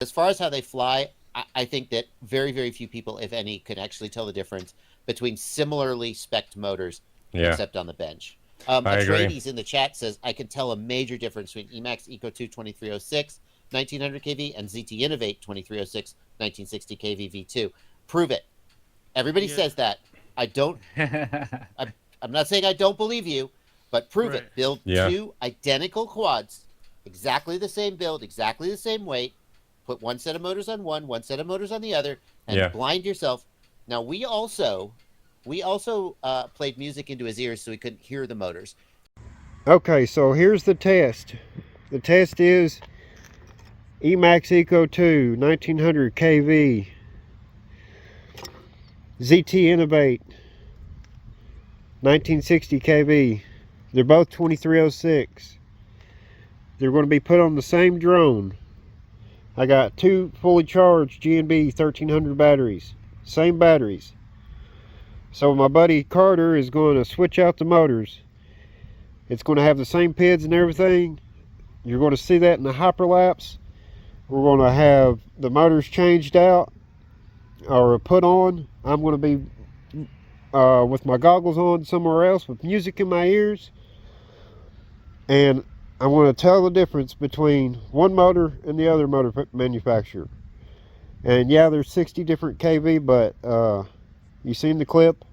As far as how they fly, I think that very, very few people, if any, could actually tell the difference between similarly spec'd motors, Yeah, except on the bench. I agree. Atreides in the chat says, I can tell a major difference between Emax Eco 2 2306 1900 kV and ZT Innovate 2306 1960 kV V2. Prove it. Everybody Yeah. says that. I don't, I'm not saying I don't believe you, but prove Right. it. Build Yeah, two identical quads, exactly the same build, exactly the same weight. Put one set of motors on one set of motors on the other, and yeah. blind yourself. Now we also played music into his ears so he couldn't hear the motors. Okay, so here's the test. The test is Emax Eco 2 1900 kV ZT Innovate 1960 kV. They're both 2306. They're going to be put on the same drone. I got two fully charged G&B 1300 batteries. Same batteries. So my buddy Carter is going to switch out the motors. It's going to have the same PIDs and everything. You're going to see that in the hyperlapse. We're going to have the motors changed out or put on. I'm going to be with my goggles on somewhere else with music in my ears. And I'm going to tell the difference between one motor and the other motor manufacturer. And yeah, there's 60 different kV, but you seen the clip,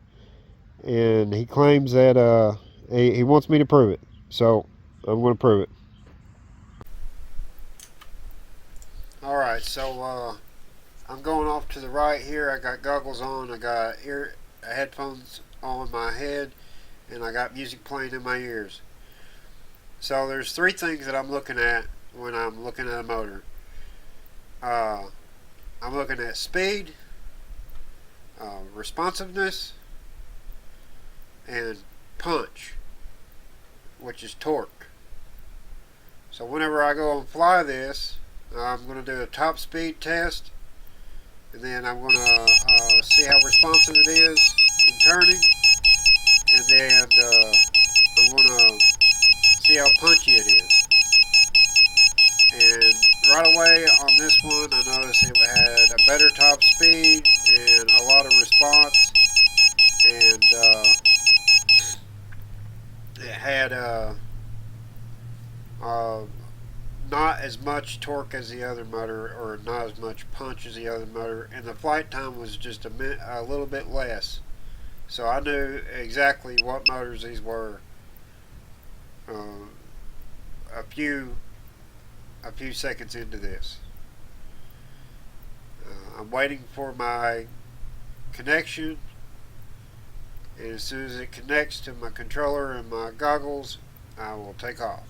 and he claims that he wants me to prove it. So I'm going to prove it. All right, so I'm going off to the right here. I got goggles on. I got headphones on my head, and I got music playing in my ears. So there's three things that I'm looking at when I'm looking at a motor. I'm looking at speed, responsiveness, and punch, which is torque. So whenever I go and fly this, I'm going to do a top speed test, and then I'm going to see how responsive it is in turning, and then I'm going to see how punchy it is. And right away on this one, I noticed it had a better top speed and a lot of response, and it had not as much torque as the other motor, or not as much punch as the other motor, and the flight time was just a little bit less. So I knew exactly what motors these were a few seconds into this. I'm waiting for my connection, and as soon as it connects to my controller and my goggles, I will take off.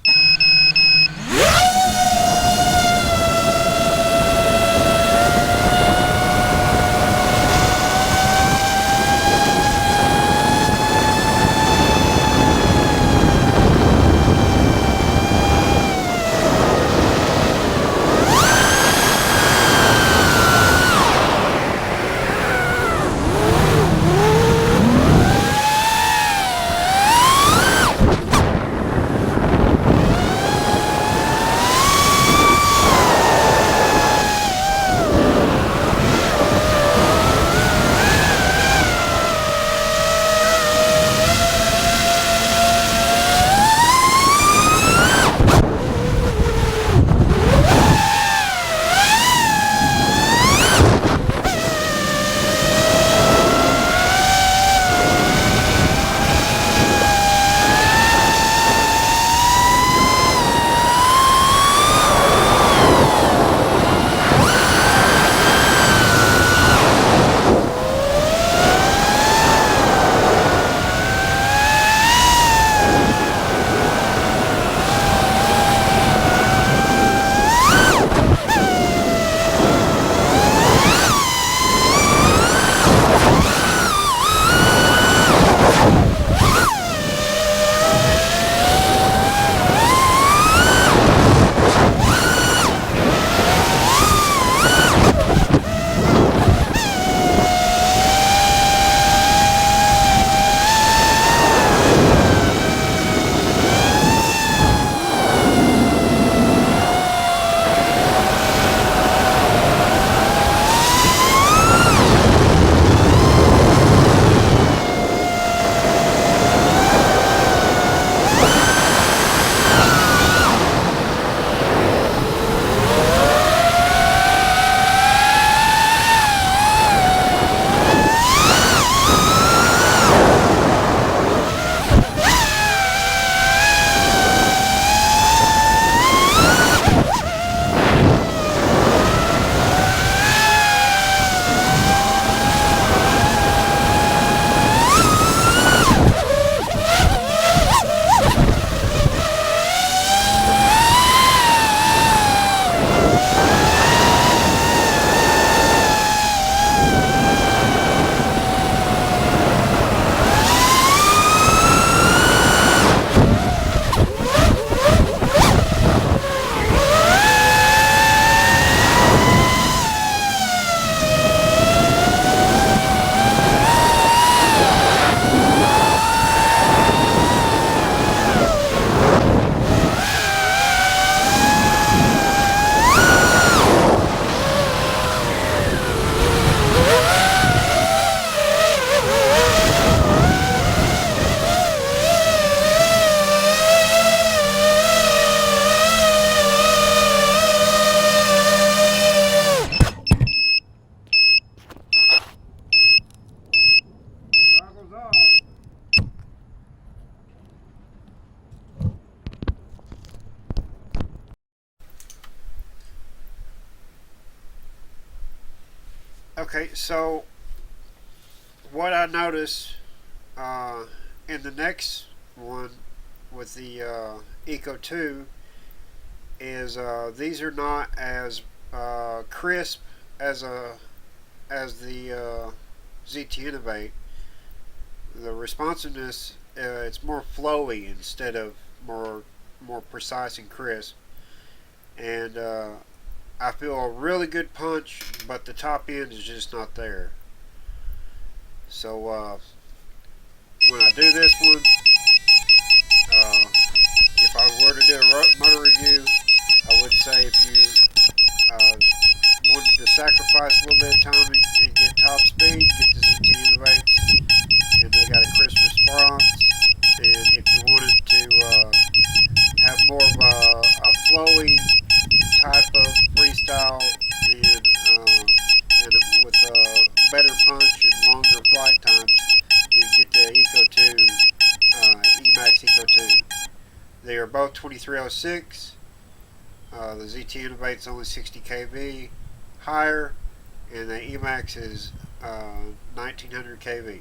Okay, so what I noticed in the next one with the Eco 2 is these are not as crisp as the ZT Innovate. The responsiveness it's more flowy instead of more precise and crisp, and I feel a really good punch, but the top end is just not there. So when I do this one, if I were to do a motor review, I would say if you wanted to sacrifice a little bit of time and get top speed, get the ZT Innovates, and they got a crisp response. And if you wanted to have more of a flowy type of freestyle, then and with better punch and longer flight times, then get the Eco 2 Emax Eco 2. They are both 2306. The ZT Innovate's only 60 kV higher, and the Emax is 1900 kV.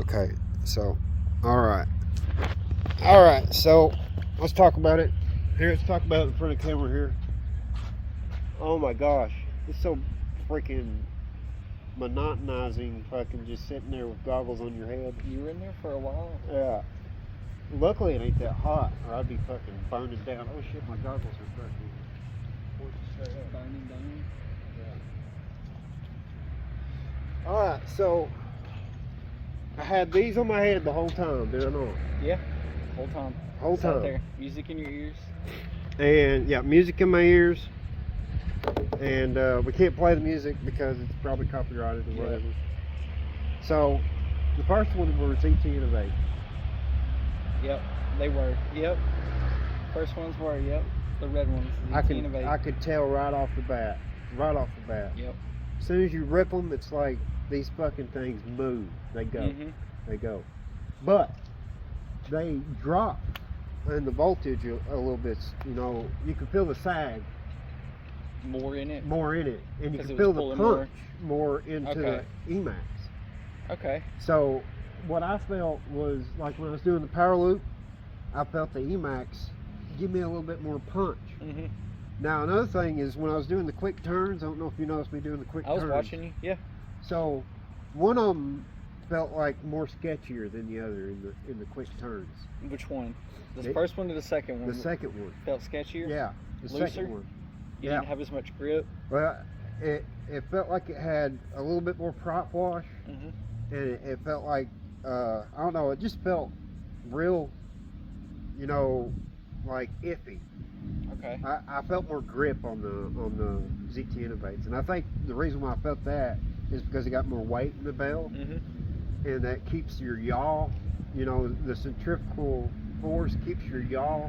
Okay, so, all right. So let's talk about it. Here, let's talk about it in front of the camera here. Oh my gosh, it's so freaking monotonizing fucking just sitting there with goggles on your head. You were in there for a while. Yeah. Luckily it ain't that hot, or I'd be fucking burning down. Oh shit, my goggles are fucking Burning down. Yeah. Alright, so I had these on my head the whole time, did I not? Yeah. Whole time. Whole Sat time. there. Music in your ears. And yeah, music in my ears. And we can't play the music because it's probably copyrighted or Yeah. whatever. So the first one were ZT Innovate. Yep. They were. Yep. First ones were. Yep. The red ones. Innovate. I could tell right off the bat. Yep. As soon as you rip them, it's like these fucking things move. They go. Mm-hmm. They go. But they drop in the voltage a little bit. You know, you can feel the sag More in it. and you 'Cause can it feel was the pulling punch more into Okay. the Emax. Okay. So what I felt was like when I was doing the power loop, I felt the Emax give me a little bit more punch. Mm-hmm. Now another thing is when I was doing the quick turns, I don't know if you noticed me doing the quick I was turns. watching you. Yeah. So one of them felt like more sketchier than the other in the quick turns. Which one? The It- first one or the second one? The second one. Felt sketchier. Yeah, the Looser? second one. You Yeah. didn't have as much grip. Well, it felt like it had a little bit more prop wash, Mm-hmm. and it felt like I don't know. It just felt real, you know, like iffy. Okay. I felt more grip on the ZT Innovates, and I think the reason why I felt that is because it got more weight in the bell, Mm-hmm. and that keeps your yaw, you know, the centrifugal force keeps your yaw,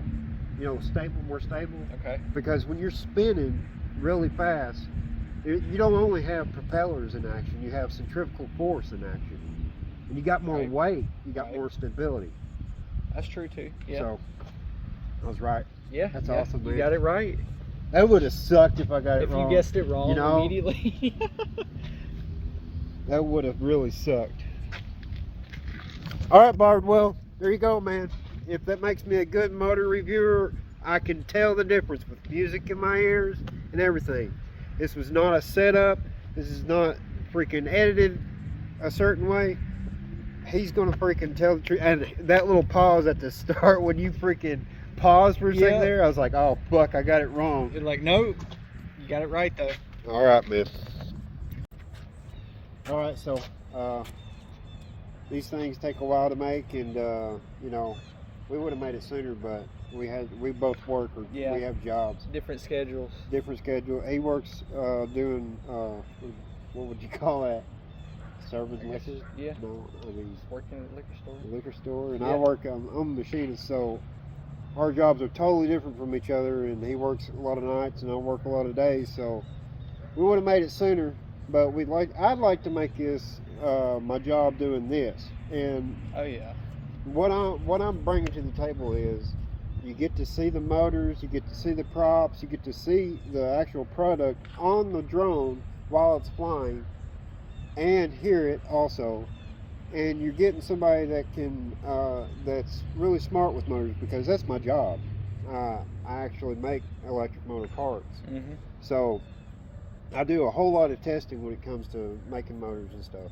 you know, more stable. Okay. Because when you're spinning really fast, you don't only have propellers in action, you have centrifugal force in action, and you got more Right. weight, you got Right. more stability. That's true too. Yeah. So I was right. Yeah. That's yeah. awesome, man. You got it right. That would have sucked if I got it If wrong. you guessed it wrong You know? immediately. That would have really sucked. All right, Bardwell, there you go, man. If that makes me a good motor reviewer, I can tell the difference with music in my ears and everything. This was not a setup. This is not freaking edited a certain way. He's gonna freaking tell the truth. And that little pause at the start when you freaking paused for a second Yeah. there, I was like, oh fuck, I got it wrong. You're like, nope. You got it right though. All right, man. All right, so these things take a while to make, and you know, we would have made it sooner, but we both work, or Yeah. we have jobs, Different schedules. different schedule. He works doing what would you call that? Serving I guess, liquor? yeah. No, I mean Working at a liquor store. liquor store, and I Yeah. work. I'm a machinist, so our jobs are totally different from each other. And he works a lot of nights, and I work a lot of days, so we would have made it sooner. But I'd like to make this my job doing this. And Oh yeah. what I'm bringing to the table is you get to see the motors, you get to see the props, you get to see the actual product on the drone while it's flying, and hear it also. And you're getting somebody that can that's really smart with motors, because that's my job. I actually make electric motor parts, Mm-hmm. so I do a whole lot of testing when it comes to making motors and stuff.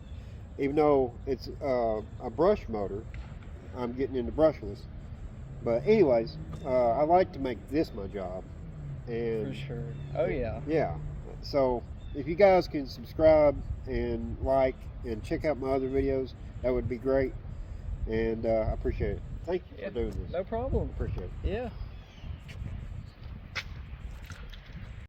Even though it's a brush motor, I'm getting into brushless. But anyways, I like to make this my job. And For sure. Oh yeah. yeah. So if you guys can subscribe and like and check out my other videos, that would be great. And I appreciate it. Thank you Yeah. for doing this. No problem. Appreciate it. Yeah.